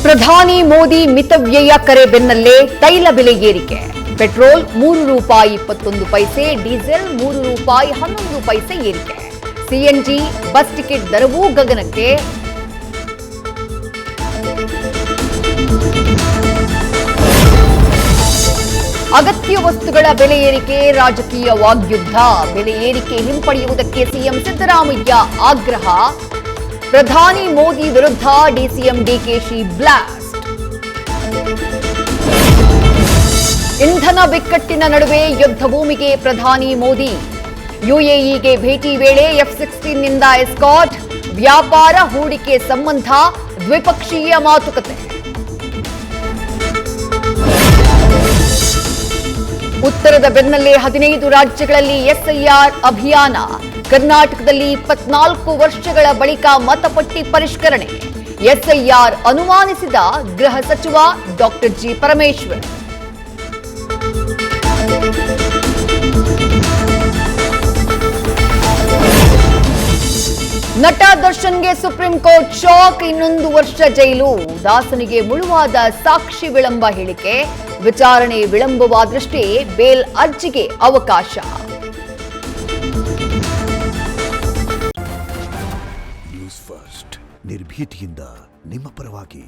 ಪ್ರಧಾನಿ ಮೋದಿ ಮಿತವ್ಯಯ ಕರೆ ಬೆನ್ನಲ್ಲೇ ತೈಲ ಬೆಲೆ ಏರಿಕೆ. ಪೆಟ್ರೋಲ್ ₹3.21, ಡೀಸೆಲ್ ₹3.11 ಏರಿಕೆ. ಸಿಎನ್ಜಿ ಬಸ್ ಟಿಕೆಟ್ ದರವೂ ಗಗನಕ್ಕೆ. ಅಗತ್ಯ ವಸ್ತುಗಳ ಬೆಲೆ ಏರಿಕೆ ರಾಜಕೀಯ ವಾಗ್ಯುದ್ಧ. ಬೆಲೆ ಏರಿಕೆ ಹಿಂಪಡೆಯುವುದಕ್ಕೆ ಸಿಎಂ ಸಿದ್ದರಾಮಯ್ಯ ಆಗ್ರಹ. ಪ್ರಧಾನಿ ಮೋದಿ ವಿರುದ್ಧ ಡಿಸಿಎಂ ಡಿಕೆಶಿ ಬ್ಲಾಸ್ಟ್. ಇಂಧನ ಬಿಕ್ಕಟ್ಟಿನ ನಡುವೆ ಯುದ್ಧ ಭೂಮಿಗೆ ಪ್ರಧಾನಿ ಮೋದಿ. ಯುಎಇಗೆ ಭೇಟಿ ವೇಳೆ F-16 ನಿಂದ ಎಸ್ಕಾಟ್. ವ್ಯಾಪಾರ ಹೂಡಿಕೆ ಸಂಬಂಧ ದ್ವಿಪಕ್ಷೀಯ ಮಾತುಕತೆ. ಉತ್ತರದ ಬೆನ್ನಲ್ಲೇ 15 ರಾಜ್ಯಗಳಲ್ಲಿ ಎಸ್ಐಆರ್ ಅಭಿಯಾನ. ಕರ್ನಾಟಕದಲ್ಲಿ 24 ವರ್ಷಗಳ ಬಳಿಕ ಮತಪಟ್ಟಿ ಪರಿಷ್ಕರಣೆ. ಎಸ್ಐಆರ್ ಅನುಮಾನಿಸಿದ ಗೃಹ ಸಚಿವ ಡಾಕ್ಟರ್ ಜಿ ಪರಮೇಶ್ವರ್. ನಟ ದರ್ಶನ್ಗೆ ಸುಪ್ರೀಂ ಕೋರ್ಟ್ ಶಾಕ್. 1 ವರ್ಷ ಜೈಲು. ದಾಸನಿಗೆ ಮುಳುವಾದ ಸಾಕ್ಷಿ ವಿಳಂಬ ಹೇಳಿಕೆ. ವಿಚಾರಣೆ ವಿಳಂಬವಾದಷ್ಟೇ ಬೇಲ್ ಅರ್ಜಿಗೆ ಅವಕಾಶ. ನ್ಯೂಸ್ ಫಸ್ಟ್ ನಿರ್ಭೀತಿಯಿಂದ ನಿಮ್ಮ ಪರವಾಗಿ.